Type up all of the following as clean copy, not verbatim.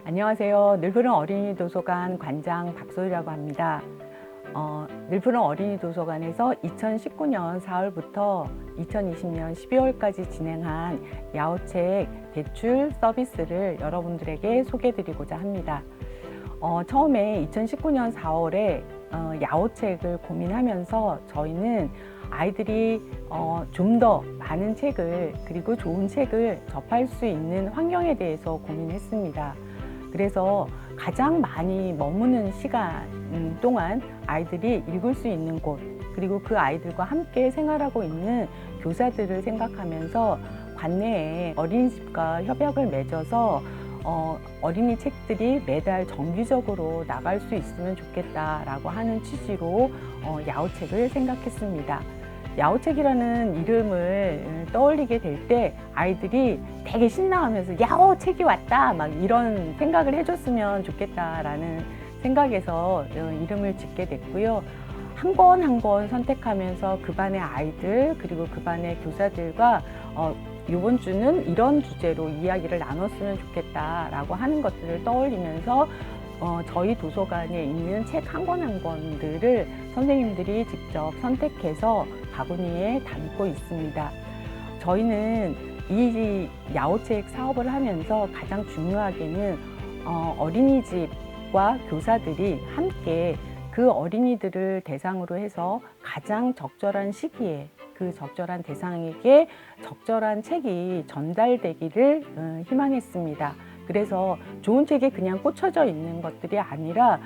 안녕하세요. 늘푸른 어린이 도서관 관장 박소희라고 합니다. 늘푸른 어린이 도서관에서 2019년 4월부터 2020년 12월까지 진행한 야호책 대출 서비스를 여러분들에게 소개해드리고자 합니다. 처음에 2019년 4월에 야호책을 고민하면서 저희는 아이들이 좀 더 많은 책을 그리고 좋은 책을 접할 수 있는 환경에 대해서 고민했습니다. 그래서 가장 많이 머무는 시간 동안 아이들이 읽을 수 있는 곳, 그리고 그 아이들과 함께 생활하고 있는 교사들을 생각하면서 관내에 어린이집과 협약을 맺어서 어린이 책들이 매달 정기적으로 나갈 수 있으면 좋겠다라고 하는 취지로 야호책을 생각했습니다. 야호책이라는 이름을 떠올리게 될 때 아이들이 되게 신나하면서 야호 책이 왔다 막 이런 생각을 해줬으면 좋겠다라는 생각에서 이름을 짓게 됐고요. 한 권 한 권 선택하면서 그 반의 아이들 그리고 그 반의 교사들과 이번 주는 이런 주제로 이야기를 나눴으면 좋겠다라고 하는 것들을 떠올리면서 저희 도서관에 있는 책 한 권 한 권들을 선생님들이 직접 선택해서 바구니에 담고 있습니다. 저희는 이 야호책 사업을 하면서 가장 중요하게는 어린이집과 교사들이 함께 그 어린이들을 대상으로 해서 가장 적절한 시기에 그 적절한 대상에게 적절한 책이 전달되기를 희망했습니다. 그래서 좋은 책이 그냥 꽂혀져 있는 것들이 아니라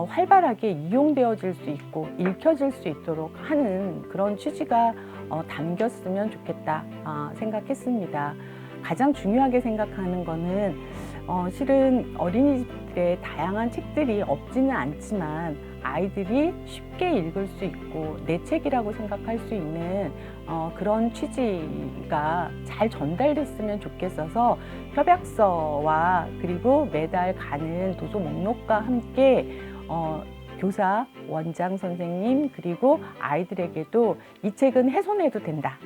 활발하게 이용되어질 수 있고 읽혀질 수 있도록 하는 그런 취지가 담겼으면 좋겠다 생각했습니다. 가장 중요하게 생각하는 거는 실은 어린이집들의 다양한 책들이 없지는 않지만 아이들이 쉽게 읽을 수 있고 내 책이라고 생각할 수 있는 그런 취지가 잘 전달됐으면 좋겠어서 협약서와 그리고 매달 가는 도서 목록과 함께 교사, 원장 선생님 그리고 아이들에게도 이 책은 훼손해도 된다.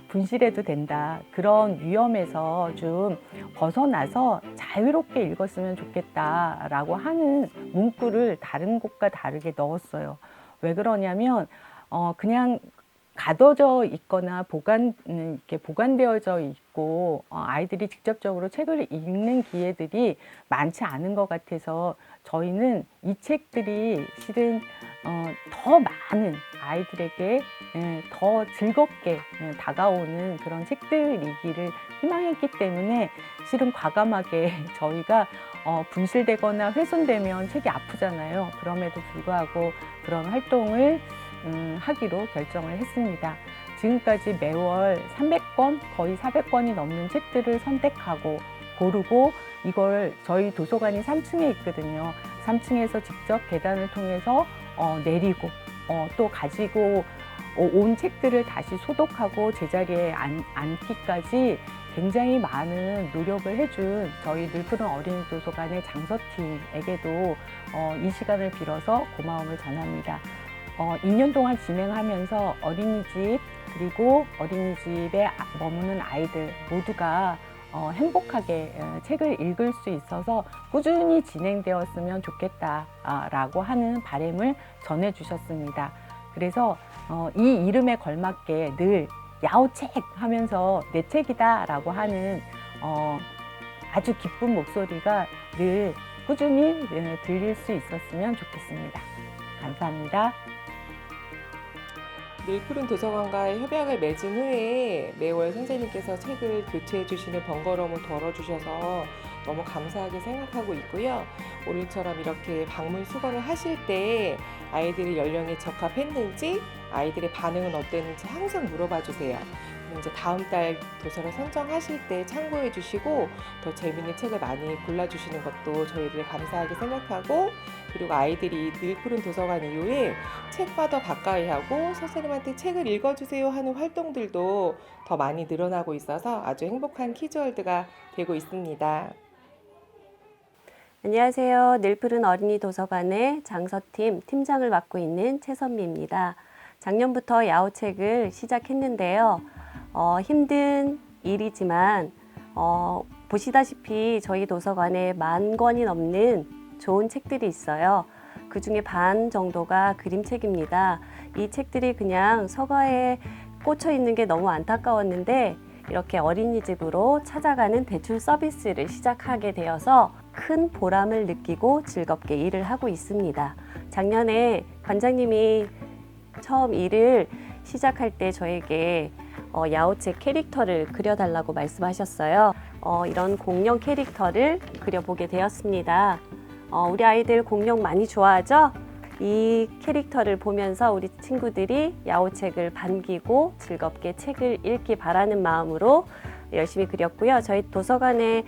분실해도 된다. 그런 위험에서 좀 벗어나서 자유롭게 읽었으면 좋겠다라고 하는 문구를 다른 곳과 다르게 넣었어요. 왜 그러냐면 그냥 가둬져 있거나 이렇게 보관되어져 있고 아이들이 직접적으로 책을 읽는 기회들이 많지 않은 것 같아서 저희는 이 책들이 실은 더 많은 아이들에게 더 즐겁게 다가오는 그런 책들이기를 희망했기 때문에 실은 과감하게 저희가 분실되거나 훼손되면 책이 아프잖아요. 그럼에도 불구하고 그런 활동을 하기로 결정을 했습니다. 지금까지 매월 300권, 거의 400권이 넘는 책들을 선택하고 고르고 이걸 저희 도서관이 3층에 있거든요. 3층에서 직접 계단을 통해서 내리고 또 가지고 온 책들을 다시 소독하고 제자리에 앉기까지 굉장히 많은 노력을 해준 저희 늘푸른 어린이 도서관의 장서팀에게도 이 시간을 빌어서 고마움을 전합니다. 2년 동안 진행하면서 어린이집 그리고 어린이집에 머무는 아이들 모두가 행복하게 책을 읽을 수 있어서 꾸준히 진행되었으면 좋겠다라고 하는 바람을 전해주셨습니다. 그래서 이 이름에 걸맞게 늘 야호책 하면서 내 책이다 라고 하는 아주 기쁜 목소리가 늘 꾸준히 들릴 수 있었으면 좋겠습니다. 감사합니다. 늘푸른 도서관과의 협약을 맺은 후에 매월 선생님께서 책을 교체해 주시는 번거로움을 덜어주셔서 너무 감사하게 생각하고 있고요. 오늘처럼 이렇게 방문 수거를 하실 때 아이들의 연령에 적합했는지 아이들의 반응은 어땠는지 항상 물어봐 주세요. 그럼 이제 다음 달 도서를 선정하실 때 참고해 주시고 더 재밌는 책을 많이 골라주시는 것도 저희들 감사하게 생각하고, 그리고 아이들이 늘푸른 도서관 이후에 책과 더 가까이 하고 선생님한테 책을 읽어주세요 하는 활동들도 더 많이 늘어나고 있어서 아주 행복한 키즈월드가 되고 있습니다. 안녕하세요. 늘푸른 어린이 도서관의 장서팀 팀장을 맡고 있는 최선미입니다. 작년부터 야호책을 시작했는데요. 힘든 일이지만 보시다시피 저희 도서관에 10,000권이 넘는 좋은 책들이 있어요. 그 중에 반 정도가 그림책입니다. 이 책들이 그냥 서가에 꽂혀 있는 게 너무 안타까웠는데 이렇게 어린이집으로 찾아가는 대출 서비스를 시작하게 되어서 큰 보람을 느끼고 즐겁게 일을 하고 있습니다. 작년에 관장님이 처음 일을 시작할 때 저에게 야호책 캐릭터를 그려달라고 말씀하셨어요. 이런 공룡 캐릭터를 그려보게 되었습니다. 우리 아이들 공룡 많이 좋아하죠? 이 캐릭터를 보면서 우리 친구들이 야호책을 반기고 즐겁게 책을 읽기 바라는 마음으로 열심히 그렸고요. 저희 도서관에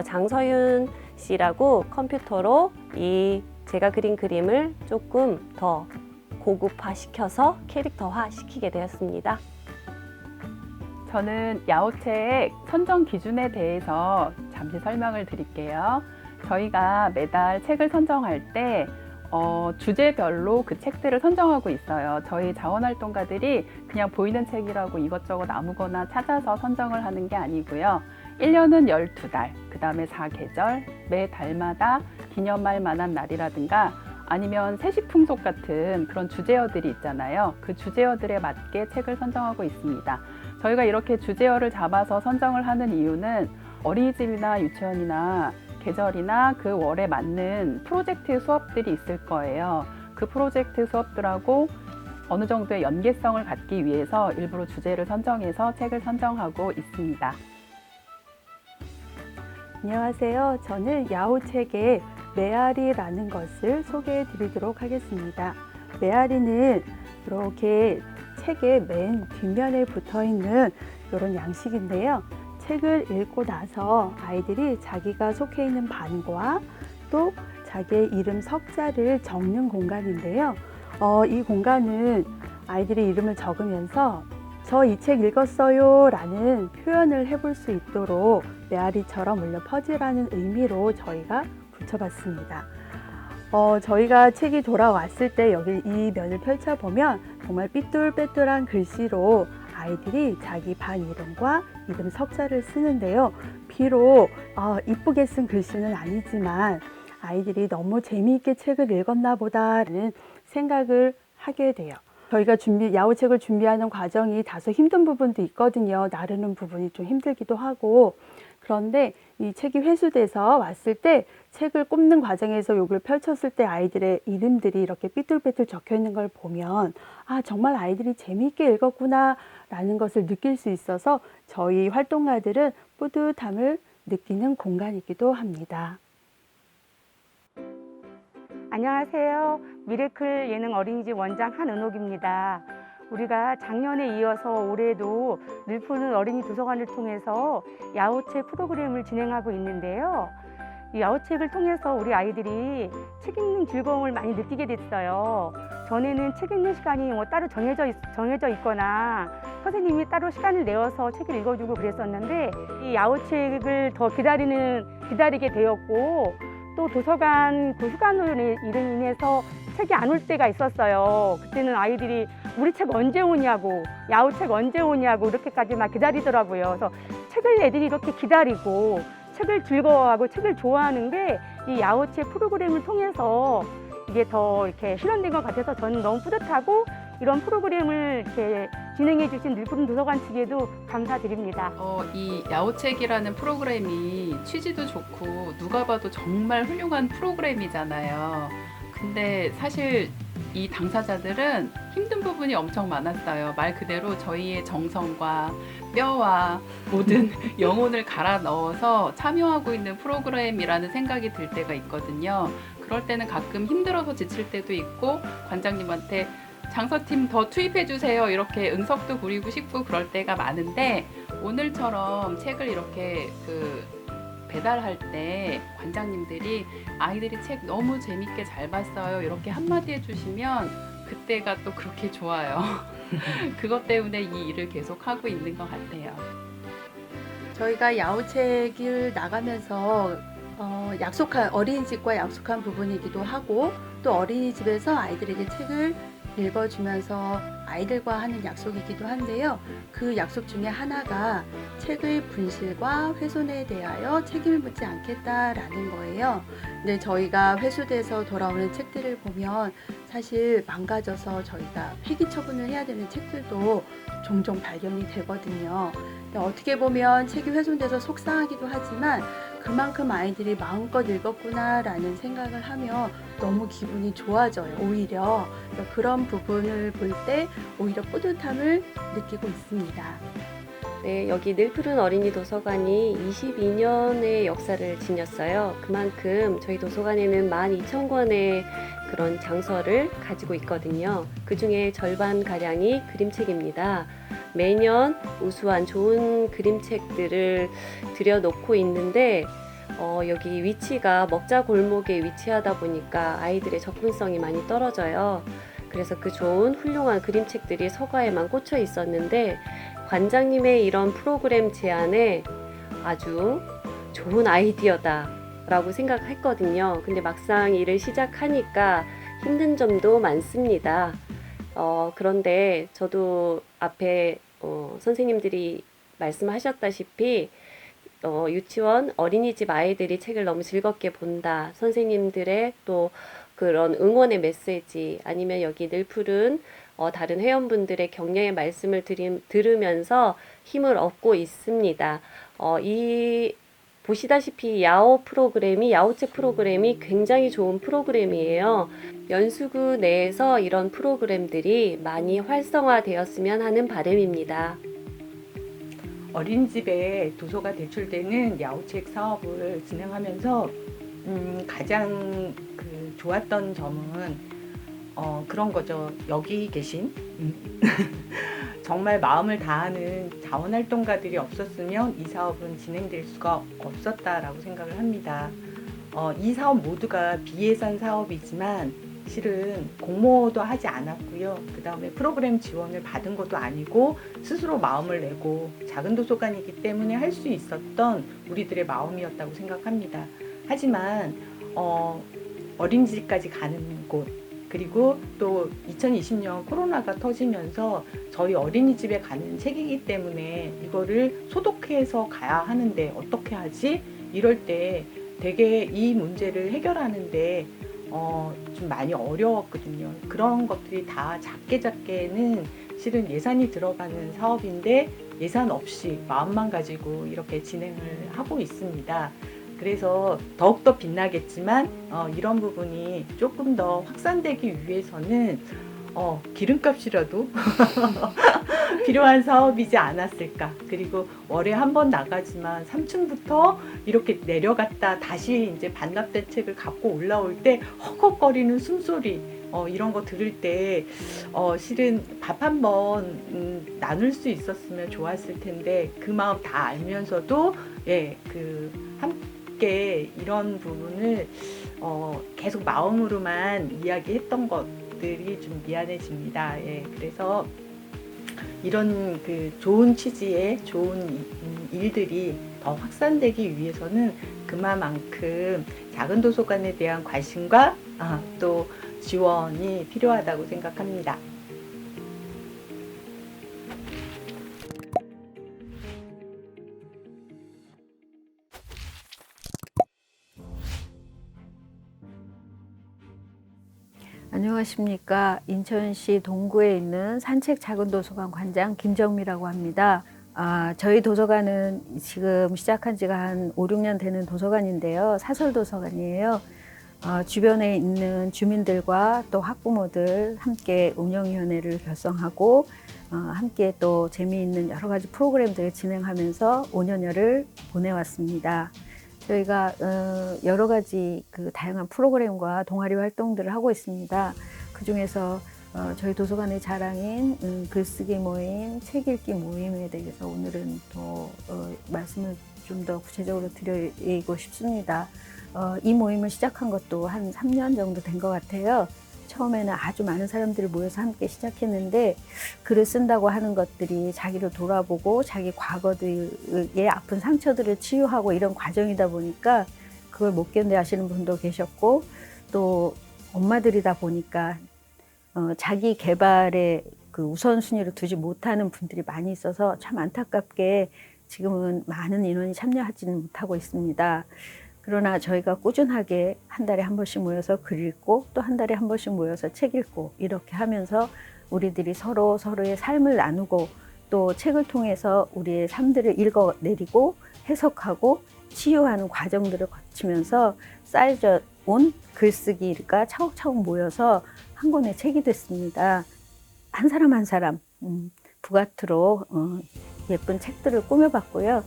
장서윤 씨라고 컴퓨터로 이 제가 그린 그림을 조금 더 고급화 시켜서 캐릭터화 시키게 되었습니다. 저는 야호책 선정 기준에 대해서 잠시 설명을 드릴게요. 저희가 매달 책을 선정할 때 주제별로 그 책들을 선정하고 있어요. 저희 자원활동가들이 그냥 보이는 책이라고 이것저것 아무거나 찾아서 선정을 하는 게 아니고요. 1년은 12달, 그 다음에 4계절, 매 달마다 기념할 만한 날이라든가 아니면 세시풍속 같은 그런 주제어들이 있잖아요. 그 주제어들에 맞게 책을 선정하고 있습니다. 저희가 이렇게 주제어를 잡아서 선정을 하는 이유는 어린이집이나 유치원이나 계절이나 그 월에 맞는 프로젝트 수업들이 있을 거예요. 그 프로젝트 수업들하고 어느 정도의 연계성을 갖기 위해서 일부러 주제를 선정해서 책을 선정하고 있습니다. 안녕하세요. 저는 야호책의 메아리라는 것을 소개해 드리도록 하겠습니다. 메아리는 이렇게 책의 맨 뒷면에 붙어 있는 이런 양식인데요. 책을 읽고 나서 아이들이 자기가 속해 있는 반과 또 자기의 이름 석자를 적는 공간인데요. 이 공간은 아이들이 이름을 적으면서 저 이 책 읽었어요 라는 표현을 해볼 수 있도록 메아리처럼 울려 퍼지라는 의미로 저희가 붙여봤습니다. 저희가 책이 돌아왔을 때 여기 이 면을 펼쳐보면 정말 삐뚤빼뚤한 글씨로 아이들이 자기 반 이름과 이름 석자를 쓰는데요. 비록 이쁘게 쓴 글씨는 아니지만 아이들이 너무 재미있게 책을 읽었나 보다라는 생각을 하게 돼요. 저희가 야호책을 준비하는 과정이 다소 힘든 부분도 있거든요. 나르는 부분이 좀 힘들기도 하고. 그런데 이 책이 회수돼서 왔을 때 책을 꼽는 과정에서 이걸 펼쳤을 때 아이들의 이름들이 이렇게 삐뚤빼뚤 적혀 있는 걸 보면 정말 아이들이 재미있게 읽었구나 라는 것을 느낄 수 있어서 저희 활동가들은 뿌듯함을 느끼는 공간이기도 합니다. 안녕하세요. 미래클 예능 어린이집 원장 한은옥입니다. 우리가 작년에 이어서 올해도 늘푸는 어린이 도서관을 통해서 야호책 프로그램을 진행하고 있는데요. 이 야호책을 통해서 우리 아이들이 책 읽는 즐거움을 많이 느끼게 됐어요. 전에는 책 읽는 시간이 따로 정해져 있거나 선생님이 따로 시간을 내어서 책을 읽어주고 그랬었는데 이 야호책을 더 기다리게 되었고 또 도서관 그 휴관으로 인해서 책이 안 올 때가 있었어요. 그때는 아이들이 우리 책 언제 오냐고, 야호책 언제 오냐고 이렇게까지 막 기다리더라고요. 그래서 책을 애들이 이렇게 기다리고 책을 즐거워하고 책을 좋아하는 게 이 야호책 프로그램을 통해서 이게 더 이렇게 실현된 것 같아서 저는 너무 뿌듯하고 이런 프로그램을 이렇게 진행해 주신 늘푸른 도서관 측에도 감사드립니다. 이 야호책이라는 프로그램이 취지도 좋고 누가 봐도 정말 훌륭한 프로그램이잖아요. 근데 사실 이 당사자들은 힘든 부분이 엄청 많았어요. 말 그대로 저희의 정성과 뼈와 모든 영혼을 갈아 넣어서 참여하고 있는 프로그램이라는 생각이 들 때가 있거든요. 그럴 때는 가끔 힘들어서 지칠 때도 있고 관장님한테 장서팀 더 투입해주세요 이렇게 응석도 부리고 싶고 그럴 때가 많은데 오늘처럼 책을 이렇게 배달할 때 관장님들이 아이들이 책 너무 재밌게 잘 봤어요 이렇게 한마디 해주시면 그때가 또 그렇게 좋아요. 그것 때문에 이 일을 계속 하고 있는 것 같아요. 저희가 야호책을 나가면서 어린이집과 약속한 부분이기도 하고 또 어린이집에서 아이들에게 책을 읽어주면서 아이들과 하는 약속이기도 한데요. 그 약속 중에 하나가 책의 분실과 훼손에 대하여 책임을 묻지 않겠다라는 거예요. 근데 저희가 회수돼서 돌아오는 책들을 보면 사실 망가져서 저희가 폐기 처분을 해야 되는 책들도 종종 발견이 되거든요. 근데 어떻게 보면 책이 훼손돼서 속상하기도 하지만 그만큼 아이들이 마음껏 읽었구나라는 생각을 하며 너무 기분이 좋아져요. 오히려 그런 부분을 볼 때 오히려 뿌듯함을 느끼고 있습니다. 네, 여기 늘푸른 어린이 도서관이 22년의 역사를 지녔어요. 그만큼 저희 도서관에는 12,000권의 그런 장서를 가지고 있거든요. 그 중에 절반가량이 그림책입니다. 매년 우수한 좋은 그림책들을 들여놓고 있는데 여기 위치가 먹자 골목에 위치하다 보니까 아이들의 접근성이 많이 떨어져요. 그래서 그 좋은 훌륭한 그림책들이 서가에만 꽂혀 있었는데 관장님의 이런 프로그램 제안에 아주 좋은 아이디어다 라고 생각했거든요. 근데 막상 일을 시작하니까 힘든 점도 많습니다. 그런데 저도 앞에 선생님들이 말씀하셨다시피 유치원, 어린이집 아이들이 책을 너무 즐겁게 본다. 선생님들의 또 그런 응원의 메시지 아니면 여기 늘푸른 다른 회원분들의 격려의 말씀을 들으면서 힘을 얻고 있습니다. 보시다시피 야오책 프로그램이 굉장히 좋은 프로그램이에요. 연수구 내에서 이런 프로그램들이 많이 활성화되었으면 하는 바람입니다. 어린이집에 도서가 대출되는 야후책 사업을 진행하면서 가장 좋았던 점은 그런 거죠. 여기 계신 정말 마음을 다하는 자원활동가들이 없었으면 이 사업은 진행될 수가 없었다라고 생각을 합니다. 이 사업 모두가 비예산 사업이지만 실은 공모도 하지 않았고요. 그 다음에 프로그램 지원을 받은 것도 아니고 스스로 마음을 내고 작은 도서관이기 때문에 할 수 있었던 우리들의 마음이었다고 생각합니다. 하지만 어린이집까지 가는 곳 그리고 또 2020년 코로나가 터지면서 저희 어린이집에 가는 책이기 때문에 이거를 소독해서 가야 하는데 어떻게 하지? 이럴 때 되게 이 문제를 해결하는데 좀 많이 어려웠거든요. 그런 것들이 다 작게는 실은 예산이 들어가는 사업인데 예산 없이 마음만 가지고 이렇게 진행을 하고 있습니다. 그래서 더욱더 빛나겠지만 이런 부분이 조금 더 확산되기 위해서는 기름값이라도 필요한 사업이지 않았을까. 그리고 월에 한 번 나가지만 3층부터 이렇게 내려갔다 다시 이제 반납된 책을 갖고 올라올 때 헉헉거리는 숨소리 이런 거 들을 때 실은 밥 한 번 나눌 수 있었으면 좋았을 텐데 그 마음 다 알면서도 함께 이런 부분을 계속 마음으로만 이야기했던 것들이 좀 미안해집니다. 그래서 이런 좋은 취지의 좋은 일들이 더 확산되기 위해서는 그만큼 작은 도서관에 대한 관심과 또 지원이 필요하다고 생각합니다. 안녕하십니까. 인천시 동구에 있는 산책 작은 도서관 관장 김정미라고 합니다. 저희 도서관은 지금 시작한 지가 한 5, 6년 되는 도서관인데요. 사설 도서관이에요. 주변에 있는 주민들과 또 학부모들 함께 운영위원회를 결성하고 함께 또 재미있는 여러 가지 프로그램들을 진행하면서 5년여를 보내왔습니다. 저희가 여러 가지 다양한 프로그램과 동아리 활동들을 하고 있습니다. 그 중에서 저희 도서관의 자랑인 글쓰기 모임, 책 읽기 모임에 대해서 오늘은 또 말씀을 좀 더 구체적으로 드리고 싶습니다. 이 모임을 시작한 것도 한 3년 정도 된 것 같아요. 처음에는 아주 많은 사람들이 모여서 함께 시작했는데 글을 쓴다고 하는 것들이 자기를 돌아보고 자기 과거의 아픈 상처들을 치유하고 이런 과정이다 보니까 그걸 못 견뎌 하시는 분도 계셨고 또 엄마들이다 보니까 자기 개발에 그 우선순위를 두지 못하는 분들이 많이 있어서 참 안타깝게 지금은 많은 인원이 참여하지는 못하고 있습니다. 그러나 저희가 꾸준하게 한 달에 한 번씩 모여서 글 읽고 또 한 달에 한 번씩 모여서 책 읽고 이렇게 하면서 우리들이 서로의 삶을 나누고 또 책을 통해서 우리의 삶들을 읽어내리고 해석하고 치유하는 과정들을 거치면서 쌓여져 온 글쓰기가 차곡차곡 모여서 한 권의 책이 됐습니다. 한 사람 한 사람 부가트로 예쁜 책들을 꾸며봤고요.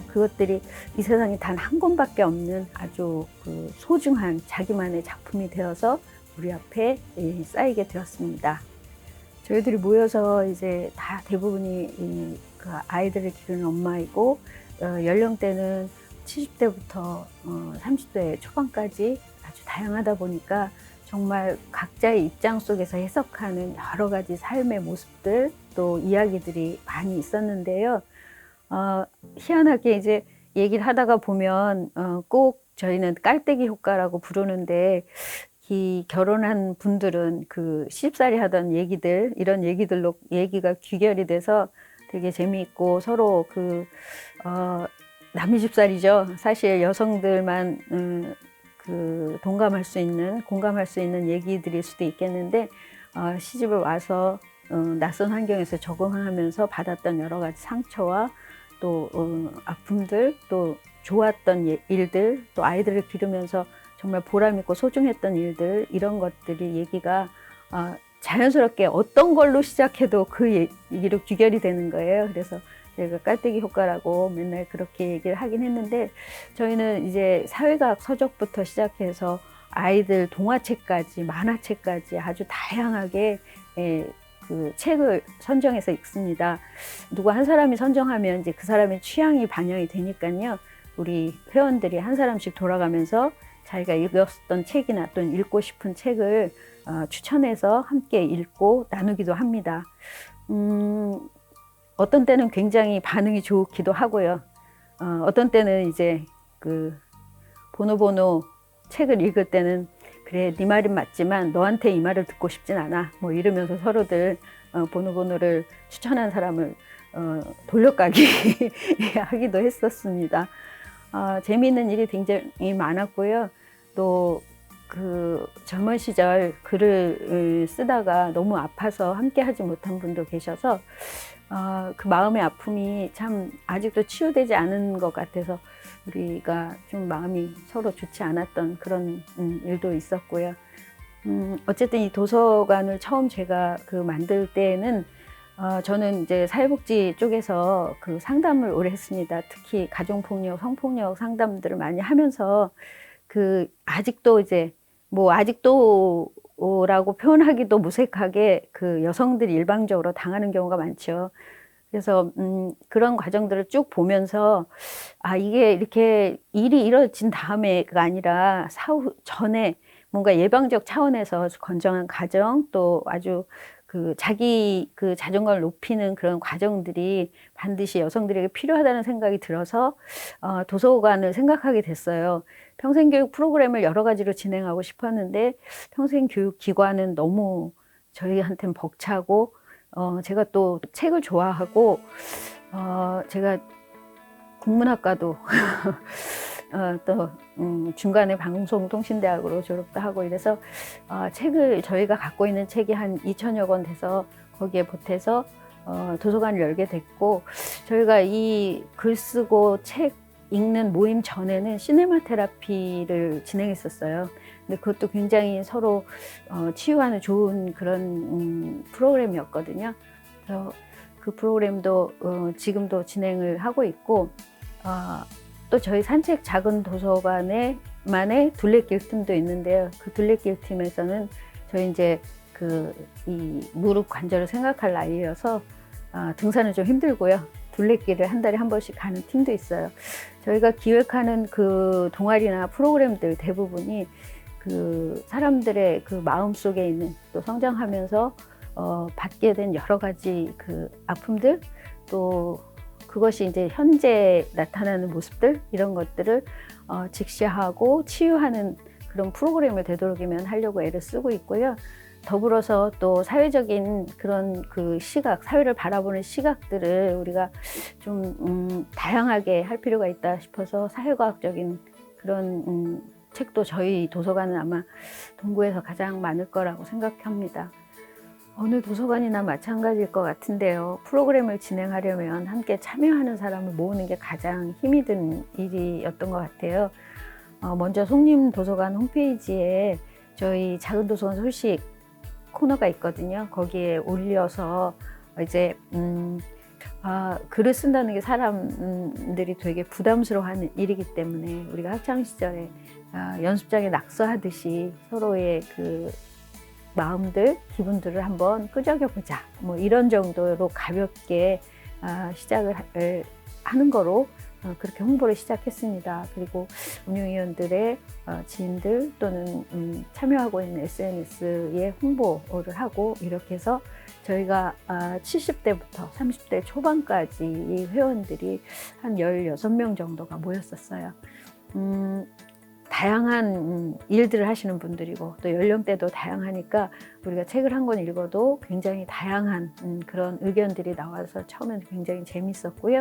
그것들이 이 세상에 단 한 권밖에 없는 아주 그 소중한 자기만의 작품이 되어서 우리 앞에 쌓이게 되었습니다. 저희들이 모여서 이제 다 대부분이 그 아이들을 기르는 엄마이고 연령대는 70대부터 30대 초반까지 아주 다양하다 보니까 정말 각자의 입장 속에서 해석하는 여러 가지 삶의 모습들 또 이야기들이 많이 있었는데요. 희한하게 이제 얘기를 하다가 보면 꼭 저희는 깔때기 효과라고 부르는데 이 결혼한 분들은 그 시집살이 하던 얘기들 이런 얘기들로 얘기가 귀결이 돼서 되게 재미있고 서로 남의 집살이죠. 사실 여성들만 그 공감할 수 있는 얘기들일 수도 있겠는데 시집을 와서 낯선 환경에서 적응하면서 받았던 여러 가지 상처와 또 아픔들, 또 좋았던 일들, 또 아이들을 기르면서 정말 보람있고 소중했던 일들 이런 것들이 얘기가 자연스럽게 어떤 걸로 시작해도 그 얘기로 귀결이 되는 거예요. 그래서 저희가 깔때기 효과라고 맨날 그렇게 얘기를 하긴 했는데 저희는 이제 사회과학 서적부터 시작해서 아이들 동화책까지 만화책까지 아주 다양하게 그 책을 선정해서 읽습니다. 누구 한 사람이 선정하면 이제 그 사람의 취향이 반영이 되니까요. 우리 회원들이 한 사람씩 돌아가면서 자기가 읽었던 책이나 또는 읽고 싶은 책을 추천해서 함께 읽고 나누기도 합니다. 어떤 때는 굉장히 반응이 좋기도 하고요. 어떤 때는 이제 그 보노보노 책을 읽을 때는 그래, 네 말은 맞지만 너한테 이 말을 듣고 싶진 않아. 뭐 이러면서 서로들 보노보노를 추천한 사람을 돌려까기 하기도 했었습니다. 재미있는 일이 굉장히 많았고요. 또 그 젊은 시절 글을 쓰다가 너무 아파서 함께 하지 못한 분도 계셔서 그 마음의 아픔이 참 아직도 치유되지 않은 것 같아서 우리가 좀 마음이 서로 좋지 않았던 그런 일도 있었고요. 어쨌든 이 도서관을 처음 제가 만들 때에는 저는 이제 사회복지 쪽에서 그 상담을 오래 했습니다. 특히 가정폭력, 성폭력 상담들을 많이 하면서 아직도 이제 아직도라고 표현하기도 무색하게 그 여성들이 일방적으로 당하는 경우가 많죠. 그래서 그런 과정들을 쭉 보면서 이게 이렇게 일이 이루어진 다음에가 아니라 사후 전에 뭔가 예방적 차원에서 건전한 가정 또 아주 자기 자존감을 높이는 그런 과정들이 반드시 여성들에게 필요하다는 생각이 들어서 도서관을 생각하게 됐어요. 평생교육 프로그램을 여러 가지로 진행하고 싶었는데 평생교육기관은 너무 저희한테는 벅차고 제가 또 책을 좋아하고 제가 국문학과도 또 중간에 방송통신대학으로 졸업도 하고 이래서 책을 저희가 갖고 있는 책이 한 2,000여 권 돼서 거기에 보태서 도서관을 열게 됐고 저희가 이 글 쓰고 책 읽는 모임 전에는 시네마 테라피를 진행했었어요. 근데 그것도 굉장히 서로 치유하는 좋은 그런 프로그램이었거든요. 그래서 그 프로그램도 지금도 진행을 하고 있고 또 저희 산책 작은 도서관에만의 둘레길 팀도 있는데요. 그 둘레길 팀에서는 저희 이제 이 무릎 관절을 생각할 나이여서 등산은 좀 힘들고요. 둘레길을 한 달에 한 번씩 가는 팀도 있어요. 저희가 기획하는 그 동아리나 프로그램들 대부분이 그 사람들의 그 마음 속에 있는 또 성장하면서 받게 된 여러 가지 그 아픔들 또 그것이 이제 현재 나타나는 모습들 이런 것들을 직시하고 치유하는 그런 프로그램을 되도록이면 하려고 애를 쓰고 있고요. 더불어서 또 사회적인 그런 그 시각, 사회를 바라보는 시각들을 우리가 좀 다양하게 할 필요가 있다 싶어서 사회과학적인 그런 책도 저희 도서관은 아마 동구에서 가장 많을 거라고 생각합니다. 어느 도서관이나 마찬가지일 것 같은데요. 프로그램을 진행하려면 함께 참여하는 사람을 모으는 게 가장 힘이 든 일이었던 것 같아요. 먼저 송림도서관 홈페이지에 저희 작은 도서관 소식 코너가 있거든요. 거기에 올려서 이제 글을 쓴다는 게 사람들이 되게 부담스러워하는 일이기 때문에 우리가 학창 시절에 연습장에 낙서하듯이 서로의 그 마음들, 기분들을 한번 끄적여보자. 뭐 이런 정도로 가볍게 시작을 하는 거로 그렇게 홍보를 시작했습니다. 그리고 운영위원들의 지인들 또는 참여하고 있는 SNS에 홍보를 하고 이렇게 해서 저희가 70대부터 30대 초반까지 이 회원들이 한 16명 정도가 모였었어요. 다양한 일들을 하시는 분들이고 또 연령대도 다양하니까 우리가 책을 한 권 읽어도 굉장히 다양한 그런 의견들이 나와서 처음에는 굉장히 재밌었고요.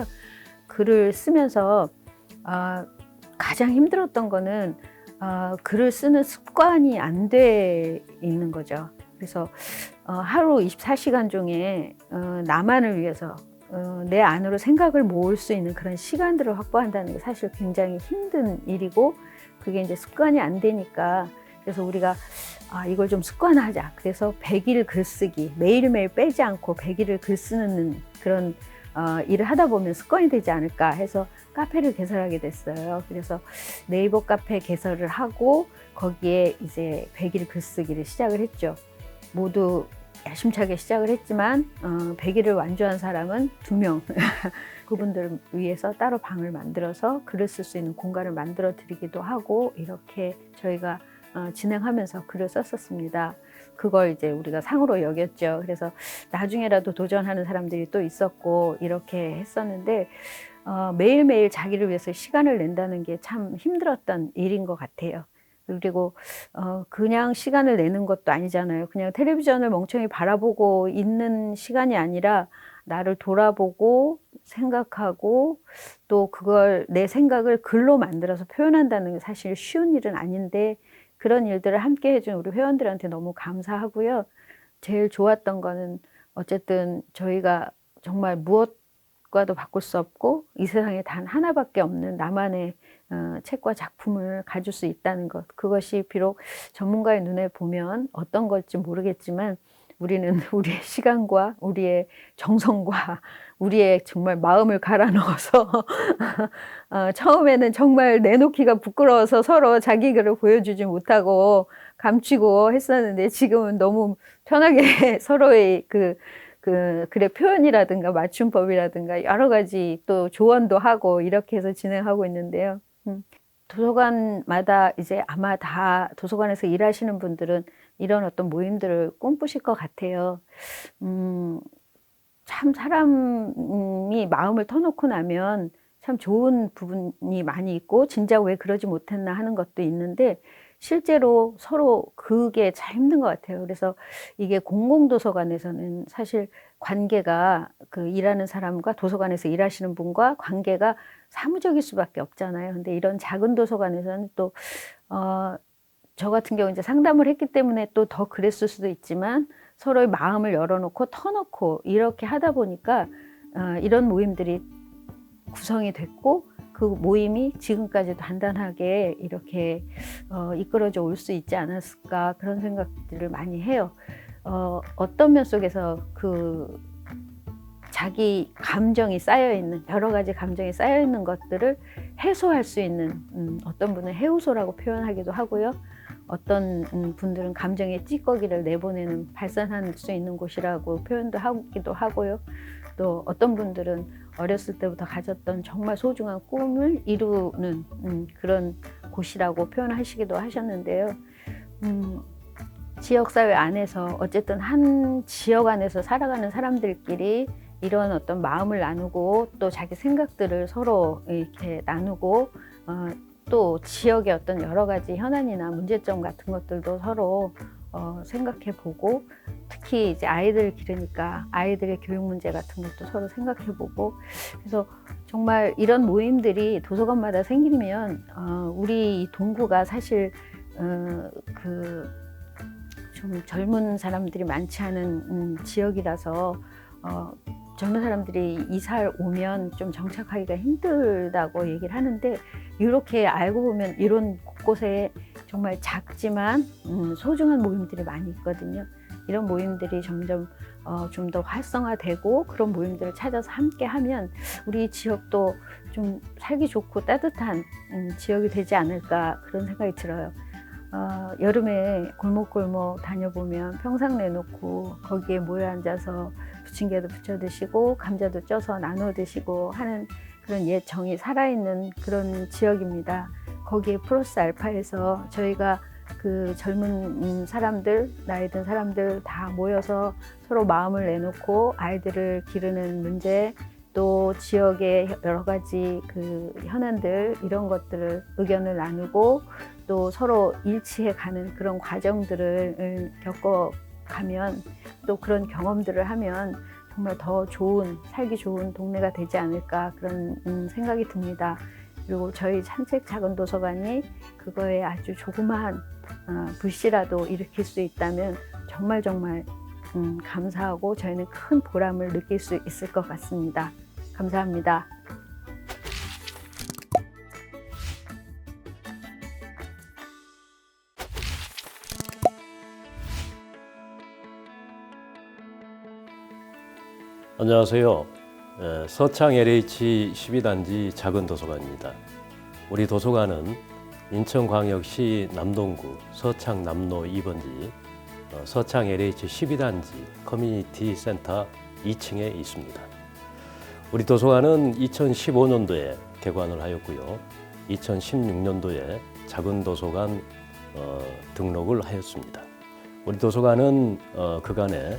글을 쓰면서 가장 힘들었던 거는 글을 쓰는 습관이 안 돼 있는 거죠. 그래서 하루 24시간 중에 나만을 위해서 내 안으로 생각을 모을 수 있는 그런 시간들을 확보한다는 게 사실 굉장히 힘든 일이고 그게 이제 습관이 안 되니까 그래서 우리가 이걸 좀 습관화하자. 그래서 100일 글쓰기 매일매일 빼지 않고 100일을 글 쓰는 그런 일을 하다 보면 습관이 되지 않을까 해서 카페를 개설하게 됐어요. 그래서 네이버 카페 개설을 하고 거기에 이제 100일 글쓰기를 시작을 했죠. 모두 야심차게 시작을 했지만 100일을 완주한 사람은 2명. 그분들을 위해서 따로 방을 만들어서 글을 쓸 수 있는 공간을 만들어 드리기도 하고 이렇게 저희가 진행하면서 글을 썼었습니다. 그걸 이제 우리가 상으로 여겼죠. 그래서 나중에라도 도전하는 사람들이 또 있었고 이렇게 했었는데 매일매일 자기를 위해서 시간을 낸다는 게 참 힘들었던 일인 것 같아요. 그리고 그냥 시간을 내는 것도 아니잖아요. 그냥 텔레비전을 멍청이 바라보고 있는 시간이 아니라 나를 돌아보고 생각하고 또 그걸 내 생각을 글로 만들어서 표현한다는 게 사실 쉬운 일은 아닌데 그런 일들을 함께 해준 우리 회원들한테 너무 감사하고요. 제일 좋았던 거는 어쨌든 저희가 정말 무엇과도 바꿀 수 없고 이 세상에 단 하나밖에 없는 나만의 책과 작품을 가질 수 있다는 것. 그것이 비록 전문가의 눈에 보면 어떤 걸지 모르겠지만 우리는 우리의 시간과 우리의 정성과 우리의 정말 마음을 갈아 넣어서 처음에는 정말 내놓기가 부끄러워서 서로 자기 글을 보여주지 못하고 감추고 했었는데 지금은 너무 편하게 서로의 글의 표현이라든가 맞춤법이라든가 여러 가지 또 조언도 하고 이렇게 해서 진행하고 있는데요. 도서관마다 이제 아마 다 도서관에서 일하시는 분들은 이런 어떤 모임들을 꿈꾸실 것 같아요. 참 사람이 마음을 터놓고 나면 참 좋은 부분이 많이 있고 진작 왜 그러지 못했나 하는 것도 있는데 실제로 서로 그게 참 힘든 것 같아요. 그래서 이게 공공도서관에서는 사실 관계가 그 일하는 사람과 도서관에서 일하시는 분과 관계가 사무적일 수밖에 없잖아요. 근데 이런 작은 도서관에서는 또 저 같은 경우 이제 상담을 했기 때문에 또 더 그랬을 수도 있지만 서로의 마음을 열어놓고 터놓고 이렇게 하다 보니까 이런 모임들이 구성이 됐고 그 모임이 지금까지도 단단하게 이렇게 이끌어져 올 수 있지 않았을까 그런 생각들을 많이 해요. 어떤 면 속에서 그 자기 감정이 쌓여있는 여러 가지 감정이 쌓여있는 것들을 해소할 수 있는 어떤 분은 해우소라고 표현하기도 하고요. 어떤 분들은 감정의 찌꺼기를 내보내는 발산할 수 있는 곳이라고 표현도 하기도 하고요. 또 어떤 분들은 어렸을 때부터 가졌던 정말 소중한 꿈을 이루는 그런 곳이라고 표현하시기도 하셨는데요. 지역사회 안에서 어쨌든 한 지역 안에서 살아가는 사람들끼리 이런 어떤 마음을 나누고 또 자기 생각들을 서로 이렇게 나누고 또 지역의 어떤 여러 가지 현안이나 문제점 같은 것들도 서로 생각해 보고, 특히 이제 아이들 기르니까 아이들의 교육 문제 같은 것도 서로 생각해 보고, 그래서 정말 이런 모임들이 도서관마다 생기면 우리 이 동구가 사실 좀 젊은 사람들이 많지 않은 지역이라서 젊은 사람들이 이사를 오면 좀 정착하기가 힘들다고 얘기를 하는데, 이렇게 알고 보면 이런 곳곳에 정말 작지만 소중한 모임들이 많이 있거든요. 이런 모임들이 점점 좀 더 활성화되고 그런 모임들을 찾아서 함께 하면 우리 지역도 좀 살기 좋고 따뜻한 지역이 되지 않을까, 그런 생각이 들어요. 여름에 골목골목 다녀보면 평상 내놓고 거기에 모여 앉아서 부침개도 부쳐 드시고 감자도 쪄서 나눠 드시고 하는 그런 옛 정이 살아있는 그런 지역입니다. 거기에 플러스 알파에서 저희가 그 젊은 사람들, 나이 든 사람들 다 모여서 서로 마음을 내놓고 아이들을 기르는 문제, 또 지역의 여러 가지 그 현안들, 이런 것들을 의견을 나누고 또 서로 일치해 가는 그런 과정들을 겪어가면, 또 그런 경험들을 하면 정말 더 좋은, 살기 좋은 동네가 되지 않을까, 그런 생각이 듭니다. 그리고 저희 산책 작은 도서관이 그거에 아주 조그마한 불씨라도 일으킬 수 있다면 정말 감사하고 저희는 큰 보람을 느낄 수 있을 것 같습니다. 감사합니다. 안녕하세요. 서창 LH 12단지 작은 도서관입니다. 우리 도서관은 인천광역시 남동구 서창 남로 2번지 서창 LH 12단지 커뮤니티 센터 2층에 있습니다. 우리 도서관은 2015년도에 개관을 하였고요. 2016년도에 작은 도서관 등록을 하였습니다. 우리 도서관은 그간에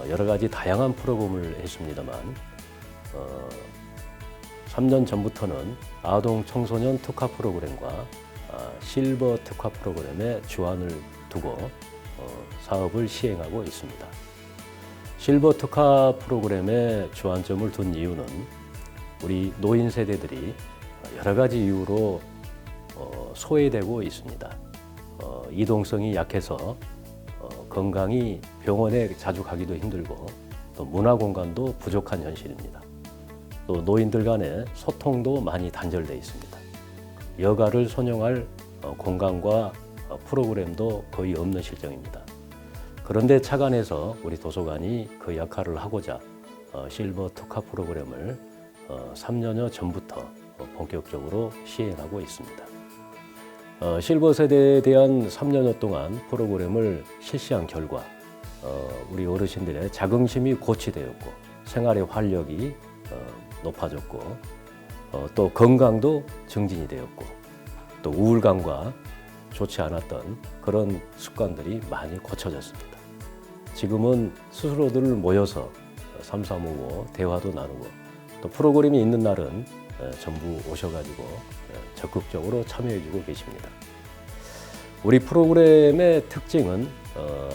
여러 가지 다양한 프로그램을 했습니다만 3년 전부터는 아동 청소년 특화 프로그램과 실버 특화 프로그램에 주안을 두고 사업을 시행하고 있습니다. 실버 특화 프로그램에 주안점을 둔 이유는 우리 노인 세대들이 여러 가지 이유로 소외되고 있습니다. 이동성이 약해서 건강히 병원에 자주 가기도 힘들고 또 문화 공간도 부족한 현실입니다. 또 노인들 간의 소통도 많이 단절되어 있습니다. 여가를 선용할 공간과 프로그램도 거의 없는 실정입니다. 그런데 착안해서 우리 도서관이 그 역할을 하고자 실버 특화 프로그램을 3년여 전부터 본격적으로 시행하고 있습니다. 실버 세대에 대한 3년여 동안 프로그램을 실시한 결과 우리 어르신들의 자긍심이 고취되었고 생활의 활력이 높아졌고 또 건강도 증진이 되었고 또 우울감과 좋지 않았던 그런 습관들이 많이 고쳐졌습니다. 지금은 스스로들 모여서 삼삼오오 대화도 나누고 또 프로그램이 있는 날은 전부 오셔가지고 적극적으로 참여해주고 계십니다. 우리 프로그램의 특징은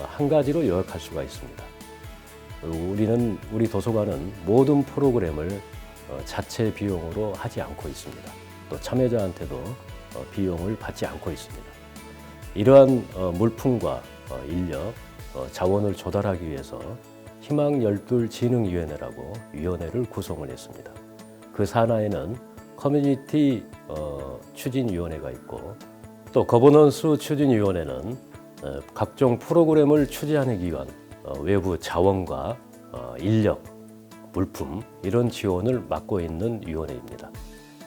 한 가지로 요약할 수가 있습니다. 우리 도서관은 모든 프로그램을 자체 비용으로 하지 않고 있습니다. 또 참여자한테도 비용을 받지 않고 있습니다. 이러한 물품과 인력, 자원을 조달하기 위해서 희망열둘진흥위원회라고 위원회를 구성을 했습니다. 그 산하에는 커뮤니티 추진위원회가 있고 또 거버넌스 추진위원회는 각종 프로그램을 추진하기 위한 외부 자원과 인력, 물품 이런 지원을 맡고 있는 위원회입니다.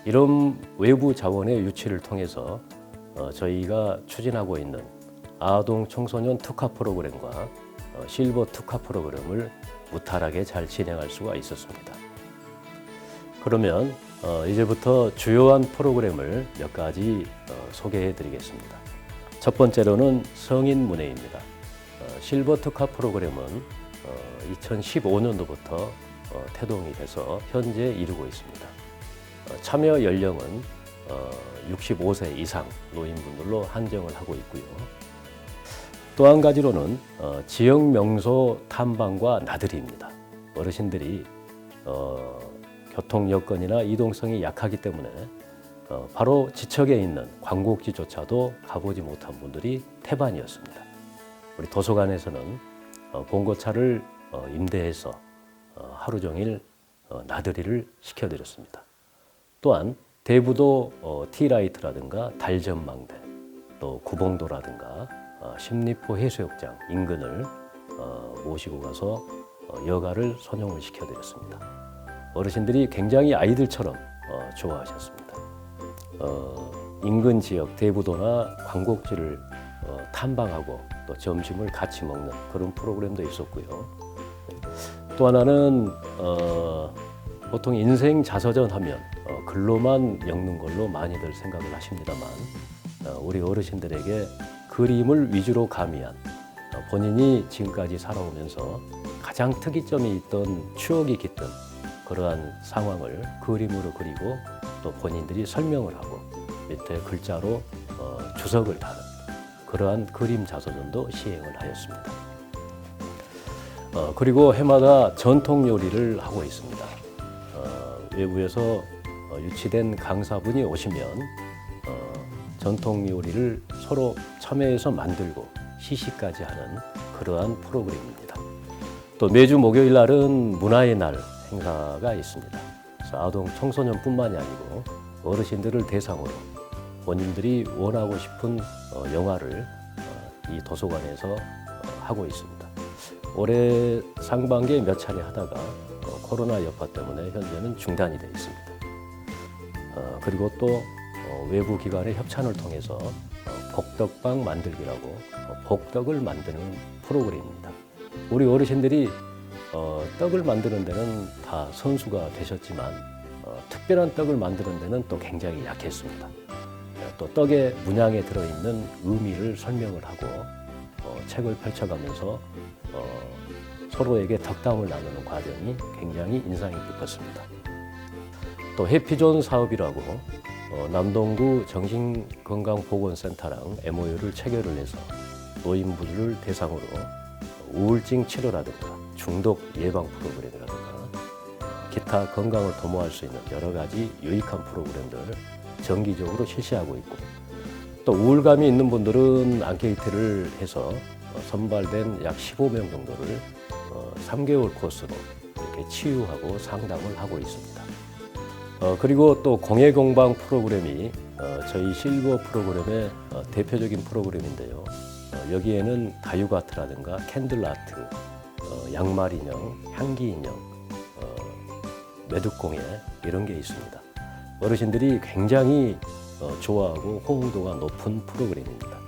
이런 외부 자원의 유치를 통해서 저희가 추진하고 있는 아동 청소년 특화 프로그램과 실버 특화 프로그램을 무탈하게 잘 진행할 수가 있었습니다. 그러면 이제부터 주요한 프로그램을 몇 가지 소개해 드리겠습니다. 첫 번째로는 성인 문예입니다. 실버 특화 프로그램은 2015년도부터 태동이 돼서 현재 이루고 있습니다. 참여 연령은 65세 이상 노인분들로 한정을 하고 있고요. 또 한 가지로는 지역 명소 탐방과 나들이입니다. 어르신들이 교통 여건이나 이동성이 약하기 때문에 바로 지척에 있는 광곡지조차도 가보지 못한 분들이 태반이었습니다. 우리 도서관에서는 봉고차를 임대해서 하루 종일 나들이를 시켜드렸습니다. 또한 대부도 티라이트라든가 달전망대, 또 구봉도라든가 십리포 해수욕장 인근을 모시고 가서 여가를 선용을 시켜드렸습니다. 어르신들이 굉장히 아이들처럼 좋아하셨습니다. 인근 지역 대부도나 광곡지를 탐방하고 또 점심을 같이 먹는 그런 프로그램도 있었고요. 또 하나는 보통 인생 자서전 하면 글로만 읽는 걸로 많이들 생각을 하십니다만 우리 어르신들에게 그림을 위주로 가미한 본인이 지금까지 살아오면서 가장 특이점이 있던 추억이 깃든 그러한 상황을 그림으로 그리고 또 본인들이 설명을 하고 밑에 글자로 주석을 다는 그러한 그림 자서전도 시행을 하였습니다. 그리고 해마다 전통 요리를 하고 있습니다. 외부에서 유치된 강사분이 오시면 전통 요리를 서로 참여해서 만들고 시식까지 하는 그러한 프로그램입니다. 또 매주 목요일 날은 문화의 날 행사가 있습니다. 그래서 아동 청소년뿐만이 아니고 어르신들을 대상으로 본인들이 원하고 싶은 영화를 이 도서관에서 하고 있습니다. 올해 상반기에 몇 차례 하다가 코로나 여파 때문에 현재는 중단이 되어 있습니다. 그리고 또 외부 기관의 협찬을 통해서 복덕방 만들기라고 복덕을 만드는 프로그램입니다. 우리 어르신들이 떡을 만드는 데는 다 선수가 되셨지만 특별한 떡을 만드는 데는 또 굉장히 약했습니다. 또 떡의 문양에 들어있는 의미를 설명을 하고 책을 펼쳐가면서 서로에게 덕담을 나누는 과정이 굉장히 인상이 깊었습니다. 또 해피존 사업이라고 남동구 정신건강보건센터랑 MOU를 체결을 해서 노인분들을 대상으로 우울증 치료라든가 중독 예방 프로그램이라든가 기타 건강을 도모할 수 있는 여러 가지 유익한 프로그램들을 정기적으로 실시하고 있고 또 우울감이 있는 분들은 앙케이트를 해서 선발된 약 15명 정도를 3개월 코스로 이렇게 치유하고 상담을 하고 있습니다. 그리고 또 공예공방 프로그램이 저희 실버 프로그램의 대표적인 프로그램인데요. 여기에는 다육아트라든가 캔들아트, 양말 인형, 향기 인형, 매듭공예 이런 게 있습니다. 어르신들이 굉장히 좋아하고 호응도가 높은 프로그램입니다.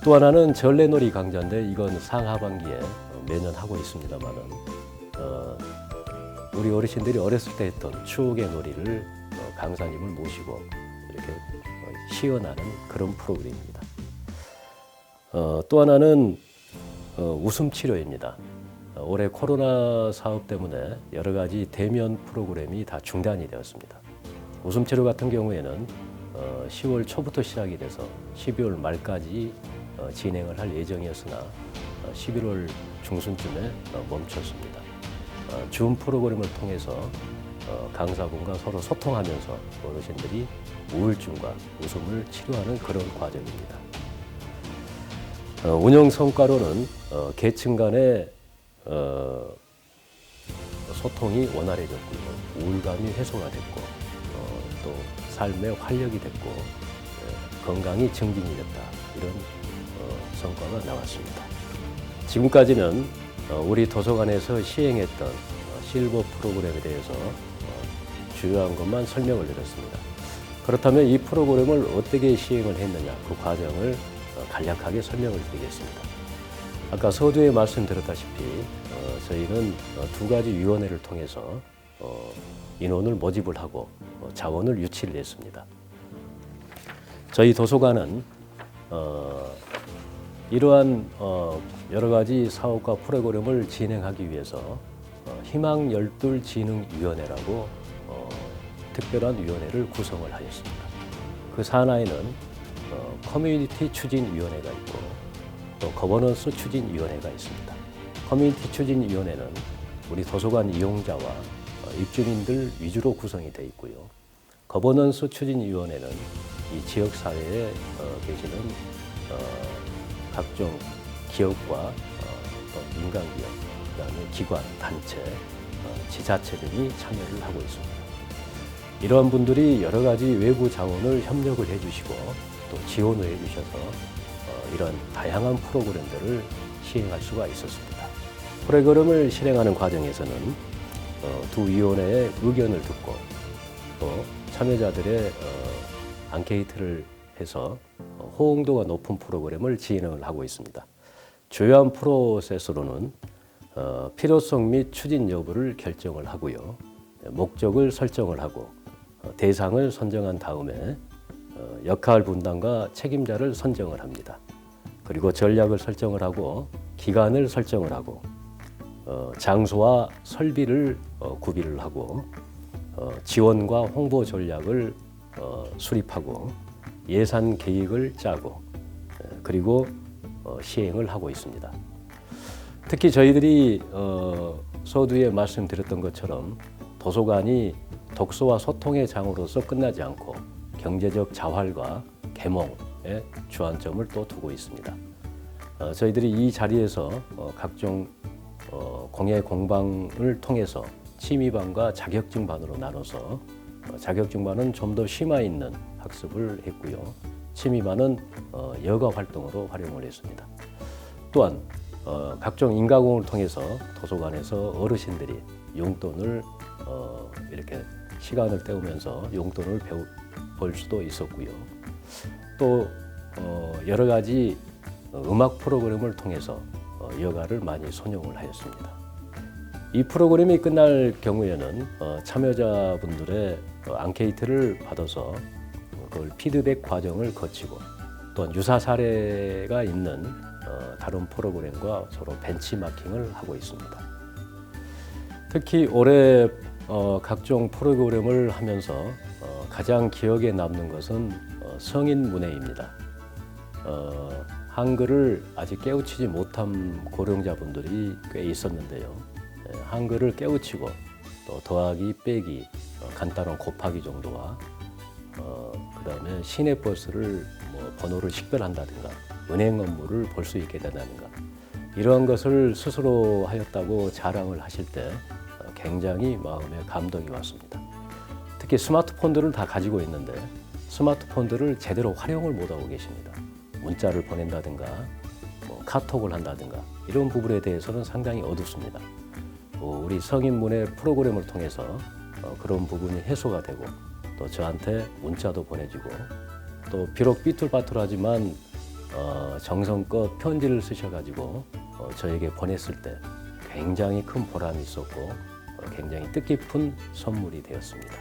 또 하나는 전래놀이 강좌인데 이건 상하반기에 매년 하고 있습니다만은 우리 어르신들이 어렸을 때 했던 추억의 놀이를 강사님을 모시고 이렇게 시연하는 그런 프로그램입니다. 또 하나는 웃음 치료입니다. 올해 코로나 사업 때문에 여러 가지 대면 프로그램이 다 중단이 되었습니다. 웃음 치료 같은 경우에는 10월 초부터 시작이 돼서 12월 말까지 진행을 할 예정이었으나 11월 중순쯤에 멈췄습니다. 줌 프로그램을 통해서 강사분과 서로 소통하면서 어르신들이 우울증과 웃음을 치료하는 그런 과정입니다. 운영 성과로는 계층 간의 소통이 원활해졌고요. 우울감이 해소가 됐고 또 삶의 활력이 됐고 건강이 증진이 됐다. 이런 성과가 나왔습니다. 지금까지는 우리 도서관에서 시행했던 실버 프로그램에 대해서 주요한 것만 설명을 드렸습니다. 그렇다면 이 프로그램을 어떻게 시행을 했느냐 그 과정을 간략하게 설명을 드리겠습니다. 아까 서두에 말씀드렸다시피 저희는 두 가지 위원회를 통해서 인원을 모집을 하고 자원을 유치를 했습니다. 저희 도서관은 이러한 여러 가지 사업과 프로그램을 진행하기 위해서 희망 열둘 진흥위원회라고 특별한 위원회를 구성을 하였습니다. 그 산하에는 커뮤니티 추진위원회가 있고 또 거버넌스 추진위원회가 있습니다. 커뮤니티 추진위원회는 우리 도서관 이용자와 입주민들 위주로 구성이 되어 있고요. 거버넌스 추진위원회는 이 지역사회에 계시는 각종 기업과 또 민간기업, 그다음에 기관, 단체, 지자체 등이 참여를 하고 있습니다. 이러한 분들이 여러 가지 외부 자원을 협력을 해주시고 또 지원을 해주셔서 이런 다양한 프로그램들을 시행할 수가 있었습니다. 프로그램을 실행하는 과정에서는 두 위원회의 의견을 듣고 또 참여자들의 앙케이트를 해서 호응도가 높은 프로그램을 진행을 하고 있습니다. 주요한 프로세스로는 필요성 및 추진 여부를 결정을 하고요. 목적을 설정을 하고 대상을 선정한 다음에 역할 분담과 책임자를 선정을 합니다. 그리고 전략을 설정을 하고 기간을 설정을 하고 장소와 설비를 구비를 하고 지원과 홍보 전략을 수립하고 예산 계획을 짜고 그리고 시행을 하고 있습니다. 특히 저희들이 서두에 말씀드렸던 것처럼 도서관이 독서와 소통의 장으로서 끝나지 않고 경제적 자활과 계몽에 주안점을 또 두고 있습니다. 저희들이 이 자리에서 각종 공예 공방을 통해서 취미반과 자격증반으로 나눠서 자격증반은 좀 더 심화 있는 학습을 했고요. 취미반은 여가 활동으로 활용을 했습니다. 또한 각종 인가공을 통해서 도서관에서 어르신들이 용돈을 이렇게 시간을 때우면서 용돈을 벌 수도 있었고요. 또 여러 가지 음악 프로그램을 통해서 여가를 많이 선용을 하였습니다. 이 프로그램이 끝날 경우에는 참여자분들의 앙케이트를 받아서 그걸 피드백 과정을 거치고 또한 유사 사례가 있는 다른 프로그램과 서로 벤치마킹을 하고 있습니다. 특히 올해 각종 프로그램을 하면서 가장 기억에 남는 것은 성인 문해입니다. 한글을 아직 깨우치지 못한 고령자분들이 꽤 있었는데요. 한글을 깨우치고 또 더하기, 빼기, 간단한 곱하기 정도와 그다음에 시내버스를 번호를 식별한다든가 은행 업무를 볼 수 있게 된다든가 이러한 것을 스스로 하였다고 자랑을 하실 때 굉장히 마음에 감동이 왔습니다. 특히 스마트폰들을 다 가지고 있는데 스마트폰들을 제대로 활용을 못하고 계십니다. 문자를 보낸다든가 카톡을 한다든가 이런 부분에 대해서는 상당히 어둡습니다. 우리 성인문의 프로그램을 통해서 그런 부분이 해소가 되고 또 저한테 문자도 보내주고 또 비록 삐뚤빠뚤하지만 정성껏 편지를 쓰셔가지고 저에게 보냈을 때 굉장히 큰 보람이 있었고 굉장히 뜻깊은 선물이 되었습니다.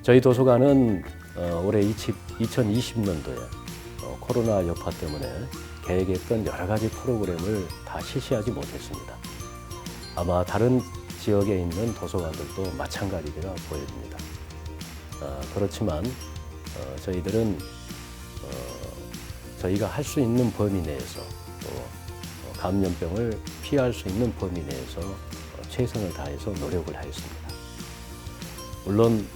저희 도서관은 올해 2020년도에 코로나 여파 때문에 계획했던 여러 가지 프로그램을 다 실시하지 못했습니다. 아마 다른 지역에 있는 도서관들도 마찬가지라 보여집니다. 그렇지만 저희들은 저희가 할 수 있는 범위 내에서 또 감염병을 피할 수 있는 범위 내에서 최선을 다해서 노력을 하였습니다. 물론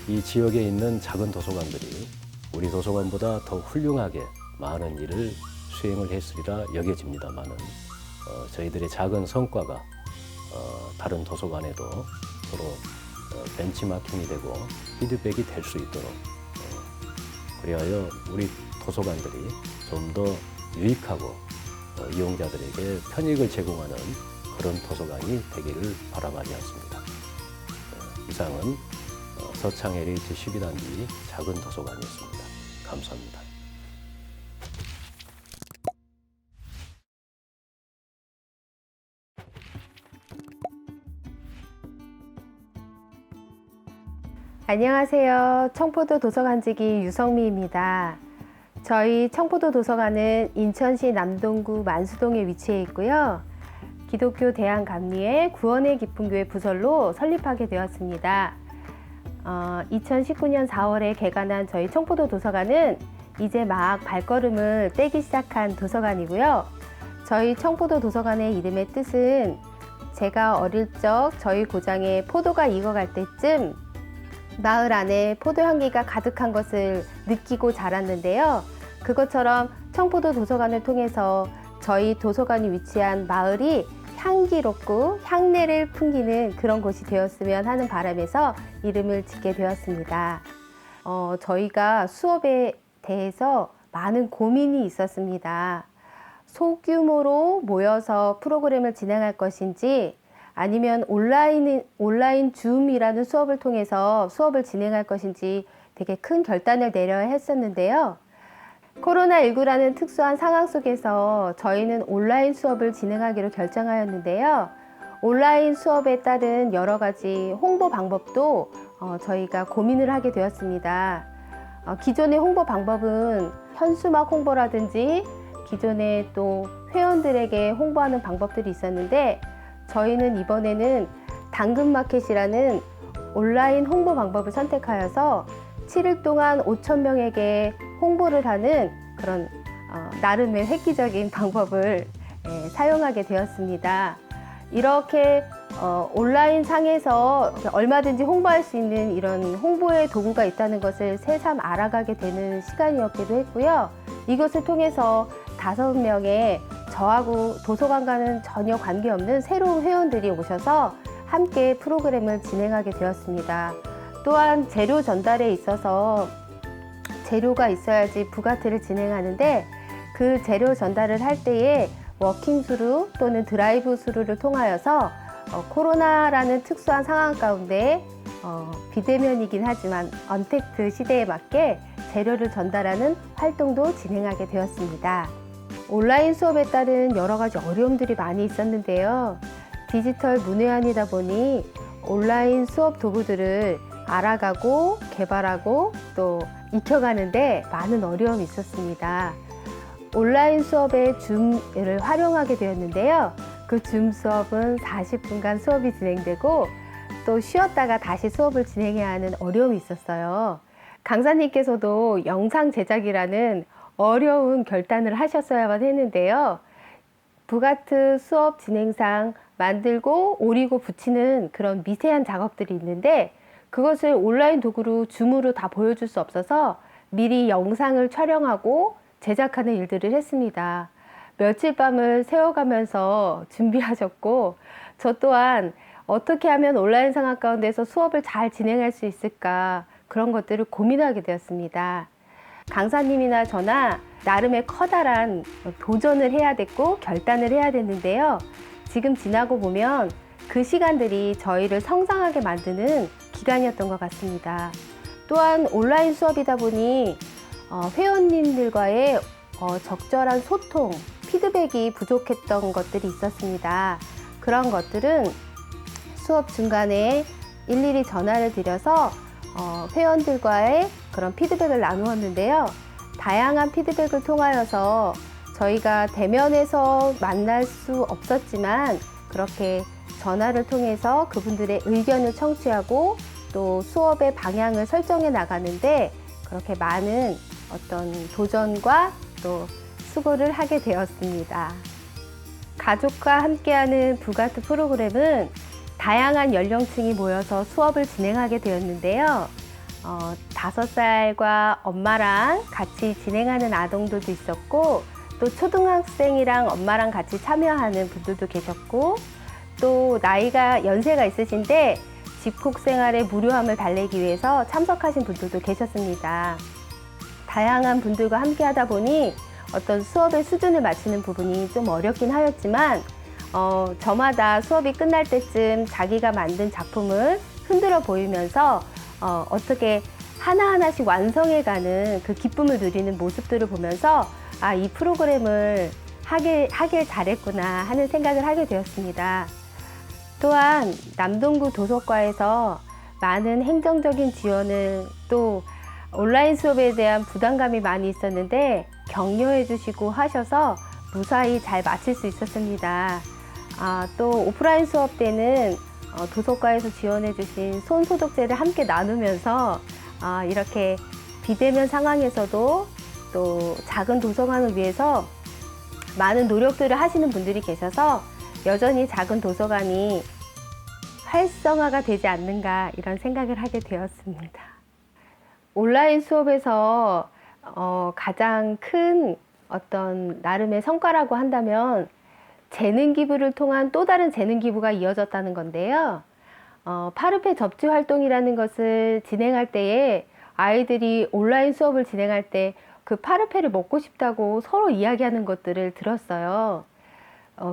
이 지역에 있는 작은 도서관들이 우리 도서관보다 더 훌륭하게 많은 일을 수행을 했으리라 여겨집니다만은 저희들의 작은 성과가 다른 도서관에도 서로 벤치마킹이 되고 피드백이 될 수 있도록 그리하여 우리 도서관들이 좀 더 유익하고 이용자들에게 편익을 제공하는 그런 도서관이 되기를 바라마지 않습니다. 이상은 서창 LH 12단지 작은 도서관이었습니다. 감사합니다. 안녕하세요. 청포도 도서관지기 유성미입니다. 저희 청포도 도서관은 인천시 남동구 만수동에 위치해 있고요. 기독교 대한감리회 구원의 기쁨교회 부설로 설립하게 되었습니다. 2019년 4월에 개관한 저희 청포도 도서관은 이제 막 발걸음을 떼기 시작한 도서관이고요. 저희 청포도 도서관의 이름의 뜻은 제가 어릴 적 저희 고장에 포도가 익어갈 때쯤 마을 안에 포도 향기가 가득한 것을 느끼고 자랐는데요. 그것처럼 청포도 도서관을 통해서 저희 도서관이 위치한 마을이 향기롭고 향내를 풍기는 그런 곳이 되었으면 하는 바람에서 이름을 짓게 되었습니다. 저희가 수업에 대해서 많은 고민이 있었습니다. 소규모로 모여서 프로그램을 진행할 것인지 아니면 온라인 줌이라는 수업을 통해서 수업을 진행할 것인지 되게 큰 결단을 내려야 했었는데요. 코로나19라는 특수한 상황 속에서 저희는 온라인 수업을 진행하기로 결정하였는데요. 온라인 수업에 따른 여러 가지 홍보 방법도 저희가 고민을 하게 되었습니다. 기존의 홍보 방법은 현수막 홍보라든지 기존에 또 회원들에게 홍보하는 방법들이 있었는데 저희는 이번에는 당근마켓이라는 온라인 홍보 방법을 선택하여서 7일 동안 5,000명에게 홍보를 하는 그런 나름의 획기적인 방법을 사용하게 되었습니다. 이렇게 온라인 상에서 얼마든지 홍보할 수 있는 이런 홍보의 도구가 있다는 것을 새삼 알아가게 되는 시간이었기도 했고요. 이것을 통해서 5명의 저하고 도서관과는 전혀 관계없는 새로운 회원들이 오셔서 함께 프로그램을 진행하게 되었습니다. 또한 재료 전달에 있어서 재료가 있어야지 부가트를 진행하는데 그 재료 전달을 할 때에 워킹 스루 또는 드라이브 스루를 통하여서 코로나라는 특수한 상황 가운데 비대면이긴 하지만 언택트 시대에 맞게 재료를 전달하는 활동도 진행하게 되었습니다. 온라인 수업에 따른 여러 가지 어려움들이 많이 있었는데요. 디지털 문외한이다 보니 온라인 수업 도구들을 알아가고 개발하고 또 익혀가는데 많은 어려움이 있었습니다. 온라인 수업에 줌을 활용하게 되었는데요. 그 줌 수업은 40분간 수업이 진행되고 또 쉬었다가 다시 수업을 진행해야 하는 어려움이 있었어요. 강사님께서도 영상 제작이라는 어려운 결단을 하셨어야만 했는데요. 부가트 수업 진행상 만들고 오리고 붙이는 그런 미세한 작업들이 있는데 그것을 온라인 도구로 줌으로 다 보여줄 수 없어서 미리 영상을 촬영하고 제작하는 일들을 했습니다. 며칠 밤을 새워가면서 준비하셨고 저 또한 어떻게 하면 온라인 상황 가운데서 수업을 잘 진행할 수 있을까 그런 것들을 고민하게 되었습니다. 강사님이나 저나 나름의 커다란 도전을 해야 됐고 결단을 해야 됐는데요. 지금 지나고 보면 그 시간들이 저희를 성장하게 만드는 기간이었던 것 같습니다. 또한 온라인 수업이다 보니 회원님들과의 적절한 소통, 피드백이 부족했던 것들이 있었습니다. 그런 것들은 수업 중간에 일일이 전화를 드려서 회원들과의 그런 피드백을 나누었는데요. 다양한 피드백을 통하여서 저희가 대면에서 만날 수 없었지만 그렇게 전화를 통해서 그분들의 의견을 청취하고 또 수업의 방향을 설정해 나가는데 그렇게 많은 어떤 도전과 또 수고를 하게 되었습니다. 가족과 함께하는 부가트 프로그램은 다양한 연령층이 모여서 수업을 진행하게 되었는데요. 5살과 엄마랑 같이 진행하는 아동들도 있었고 또 초등학생이랑 엄마랑 같이 참여하는 분들도 계셨고 또 연세가 있으신데 집콕 생활의 무료함을 달래기 위해서 참석하신 분들도 계셨습니다. 다양한 분들과 함께 하다 보니 어떤 수업의 수준을 맞추는 부분이 좀 어렵긴 하였지만 저마다 수업이 끝날 때쯤 자기가 만든 작품을 흔들어 보이면서 어떻게 하나하나씩 완성해가는 그 기쁨을 누리는 모습들을 보면서 이 프로그램을 하길 잘했구나 하는 생각을 하게 되었습니다. 또한 남동구 도서과에서 많은 행정적인 지원을 또 온라인 수업에 대한 부담감이 많이 있었는데 격려해 주시고 하셔서 무사히 잘 마칠 수 있었습니다. 또 오프라인 수업 때는 도서과에서 지원해주신 손소독제를 함께 나누면서 이렇게 비대면 상황에서도 또 작은 도서관을 위해서 많은 노력들을 하시는 분들이 계셔서 여전히 작은 도서관이 활성화가 되지 않는가 이런 생각을 하게 되었습니다. 온라인 수업에서 가장 큰 어떤 나름의 성과라고 한다면 재능 기부를 통한 또 다른 재능 기부가 이어졌다는 건데요. 파르페 접지 활동이라는 것을 진행할 때에 아이들이 온라인 수업을 진행할 때 그 파르페를 먹고 싶다고 서로 이야기하는 것들을 들었어요.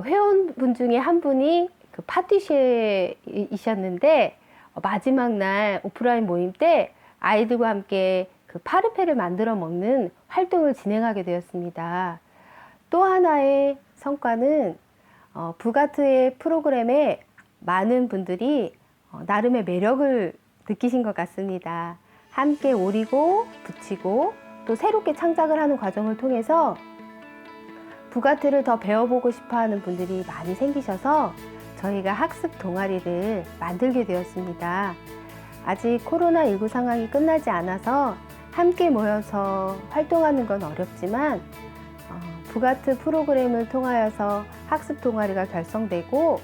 회원분 중에 한 분이 그 파티시에이셨는데 마지막 날 오프라인 모임 때 아이들과 함께 그 파르페를 만들어 먹는 활동을 진행하게 되었습니다. 또 하나의 성과는 부가트의 프로그램에 많은 분들이 나름의 매력을 느끼신 것 같습니다. 함께 오리고 붙이고 또 새롭게 창작을 하는 과정을 통해서 부가트를 더 배워보고 싶어 하는 분들이 많이 생기셔서 저희가 학습 동아리를 만들게 되었습니다. 아직 코로나19 상황이 끝나지 않아서 함께 모여서 활동하는 건 어렵지만 부가트 프로그램을 통하여서 학습 동아리가 결성되고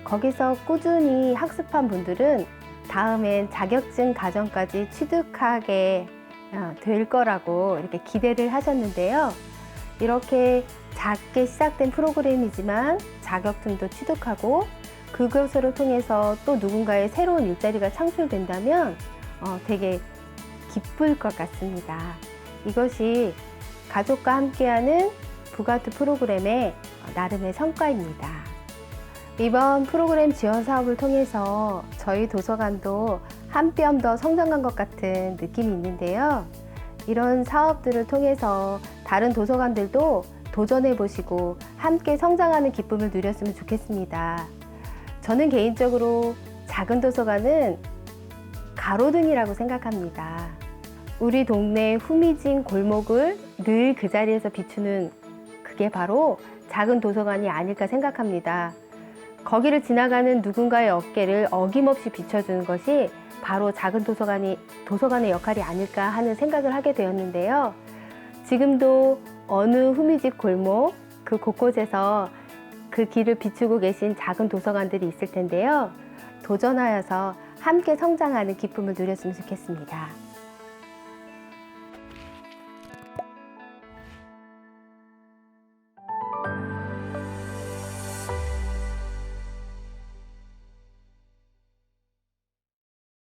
거기서 꾸준히 학습한 분들은 다음엔 자격증 과정까지 취득하게 될 거라고 이렇게 기대를 하셨는데요. 이렇게 작게 시작된 프로그램이지만 자격증도 취득하고 그것을 통해서 또 누군가의 새로운 일자리가 창출된다면 되게 기쁠 것 같습니다. 이것이 가족과 함께하는 부가트 프로그램의 나름의 성과입니다. 이번 프로그램 지원 사업을 통해서 저희 도서관도 한 뼘 더 성장한 것 같은 느낌이 있는데요. 이런 사업들을 통해서 다른 도서관들도 도전해 보시고 함께 성장하는 기쁨을 누렸으면 좋겠습니다. 저는 개인적으로 작은 도서관은 가로등이라고 생각합니다. 우리 동네 후미진 골목을 늘 그 자리에서 비추는 그게 바로 작은 도서관이 아닐까 생각합니다. 거기를 지나가는 누군가의 어깨를 어김없이 비춰주는 것이 바로 작은 도서관의 역할이 아닐까 하는 생각을 하게 되었는데요. 지금도 어느 후미집 골목 그 곳곳에서 그 길을 비추고 계신 작은 도서관들이 있을 텐데요. 도전하여서 함께 성장하는 기쁨을 누렸으면 좋겠습니다.